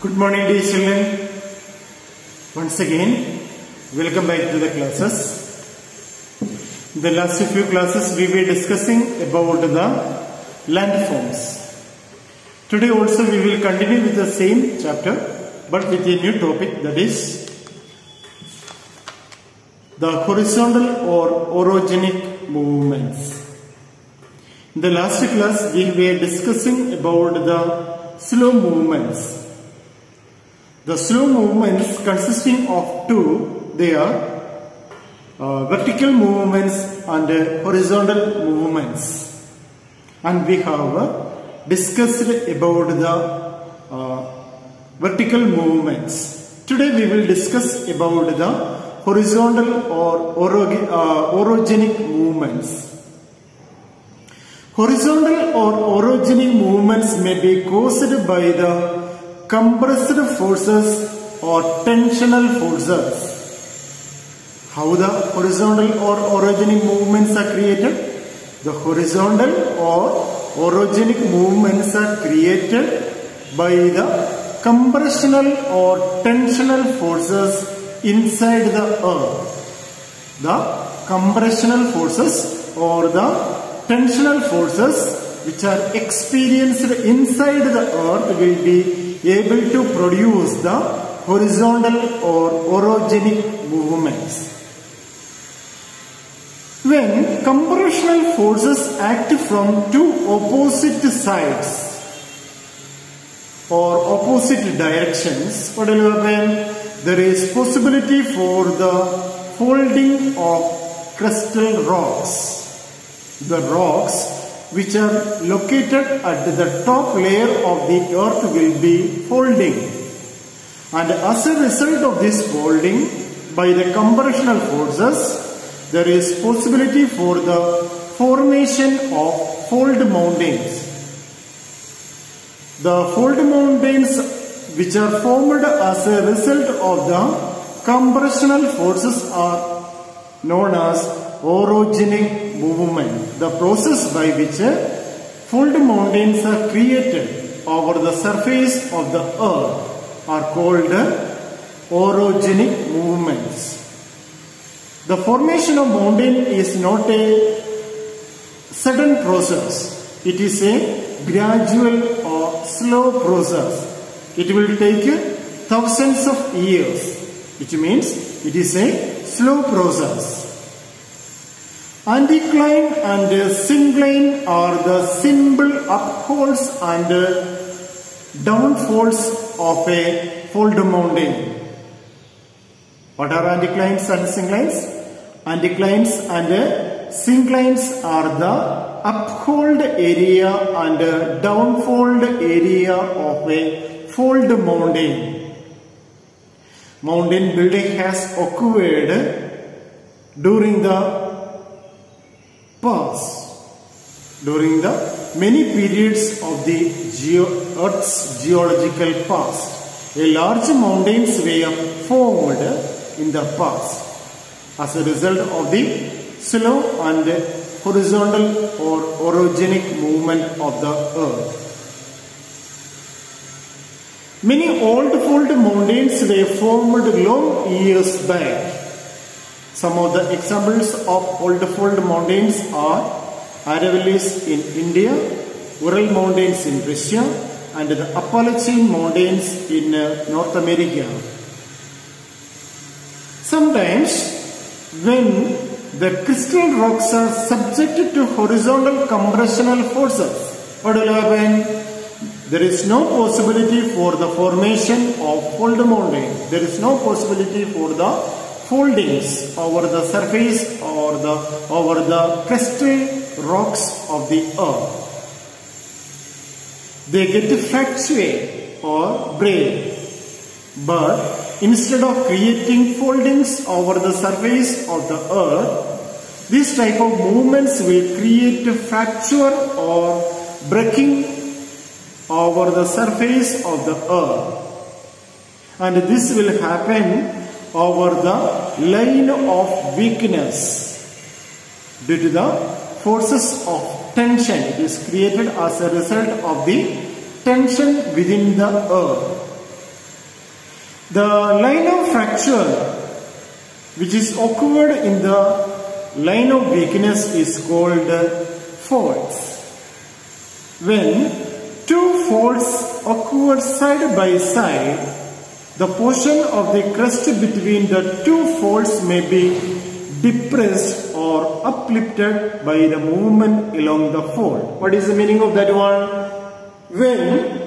Good morning, dear children. Once again, welcome back to the classes. In the last few classes, we were discussing about the landforms. Today also we will continue with the same chapter, but with a new topic, that is the horizontal or orogenic movements. In the last class, we were discussing about the slow movements. The slow movements consisting of two, they are vertical movements and horizontal movements. And we have discussed about the vertical movements. Today we will discuss about the horizontal or orogenic movements. Horizontal or orogenic movements may be caused by the compressed forces or tensional forces. How the horizontal or orogenic movements are created? The horizontal or orogenic movements are created by the compressional or tensional forces inside the earth. The compressional forces or the tensional forces which are experienced inside the earth will be able to produce the horizontal or orogenic movements. When compressional forces act from two opposite sides or opposite directions, what will happen? There is possibility for the folding of crystal rocks. The rocks which are located at the top layer of the earth will be folding, and as a result of this folding by the compressional forces, there is possibility for the formation of fold mountains. The fold mountains which are formed as a result of the compressional forces are known as orogenic movement. The process by which fold mountains are created over the surface of the earth are called orogenic movements. The formation of mountain is not a sudden process. It is a gradual or slow process. It will take thousands of years, which means it is a slow process. Anticline and syncline are the simple upholds and downfalls of a fold mountain. What are anticlines and synclines? Anticlines and synclines are the uphold area and downfold area of a fold mountain. Mountain building has occurred during the past, during the many periods of the Earth's geological past. A large mountains were formed in the past as a result of the slow and horizontal or orogenic movement of the earth. Many old fold mountains were formed long years back. Some of the examples of old fold mountains are Aravallis in India, Ural Mountains in Russia, and the Appalachian Mountains in North America. Sometimes, when the crystal rocks are subjected to horizontal compressional forces, what will happen? There is no possibility for the formation of fold mountain. There is no possibility for the foldings over the surface or over the crystal rocks of the earth. They get to fluctuate or break, but instead of creating foldings over the surface of the earth, this type of movements will create a fracture or breaking over the surface of the earth, and this will happen over the line of weakness due to the forces of tension. It is created as a result of the tension within the earth. The line of fracture which is occurred in the line of weakness is called faults. When two faults occur side by side, the portion of the crust between the two faults may be depressed or uplifted by the movement along the fault. What is the meaning of that one? When,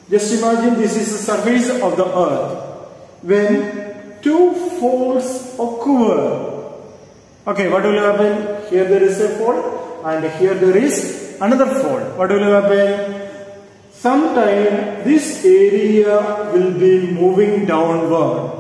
just imagine this is the surface of the earth. When two faults occur, okay, what will happen? Here there is a fault and here there is another fault. What will happen? Sometime this area will be moving downward.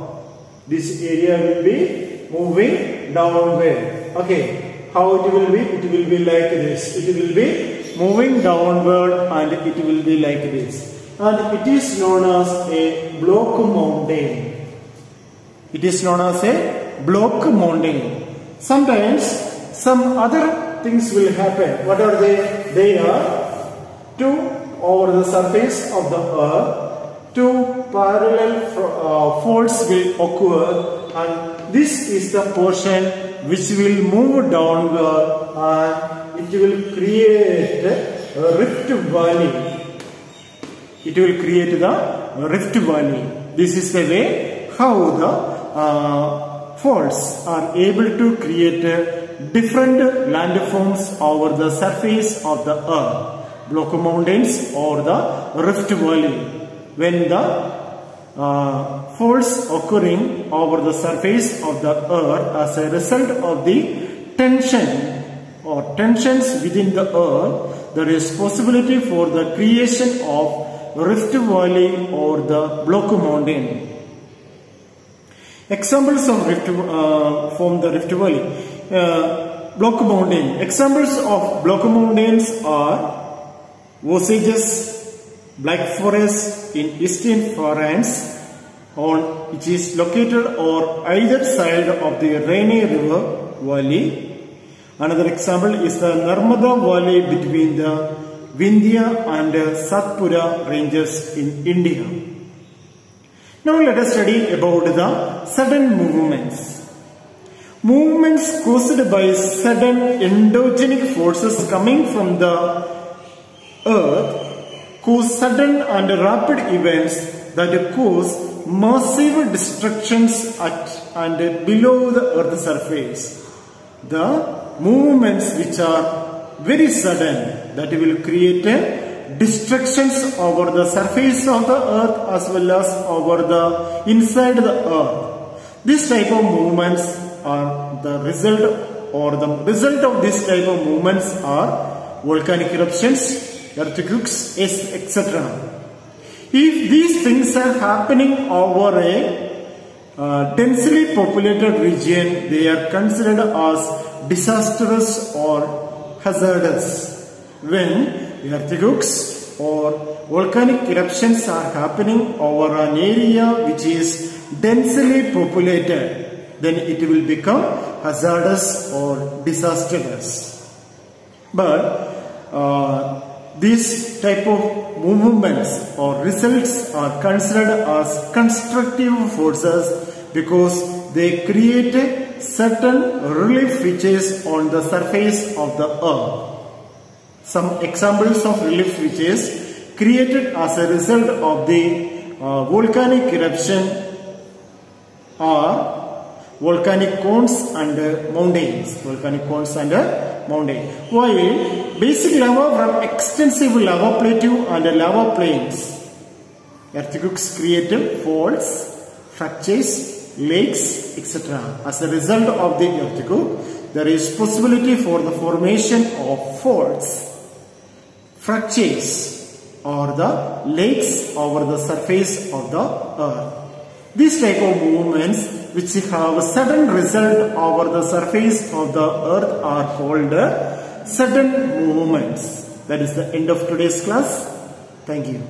This area will be moving downward. Okay, how it will be? It will be like this. It will be moving downward and it will be like this. And it is known as a block mountain. It is known as a block mountain. Sometimes some other things will happen. What are they? They are two over the surface of the earth, two parallel faults will occur, and this is the portion which will move downward and it will create a rift valley. It will create the rift valley. This is the way how the faults are able to create different landforms over the surface of the earth. Block mountains or the rift valley. When the faults occurring over the surface of the earth as a result of the tension or tensions within the earth, there is possibility for the creation of rift valley or the block mountain. Examples of from the rift valley. Block mountain. Examples of block mountains are Vosges, Black Forest in eastern France, which is located on either side of the Rainy River Valley. Another example is the Narmada Valley between the Vindhya and Satpura ranges in India. Now let us study about the sudden movements. Movements caused by sudden endogenic forces coming from the earth cause sudden and rapid events that cause massive destructions at and below the earth's surface. The movements which are very sudden that will create destructions over the surface of the earth as well as over the inside the earth. This type of movements are the result of this type of movements are volcanic eruptions, earthquakes, etc. If these things are happening over a densely populated region, they are considered as disastrous or hazardous. When earthquakes or volcanic eruptions are happening over an area which is densely populated, then it will become hazardous or disastrous. But this type of movements or results are considered as constructive forces because they create certain relief features on the surface of the earth. Some examples of relief features created as a result of the volcanic eruption are volcanic cones and mountains. Volcanic cones and mountain. While basic lava from extensive lava plateau and lava plains, earthquakes create faults, fractures, lakes, etc. As a result of the earthquake, there is possibility for the formation of faults, fractures, or the lakes over the surface of the earth. These type of movements which have a sudden result over the surface of the earth are called sudden movements. That is the end of today's class. Thank you.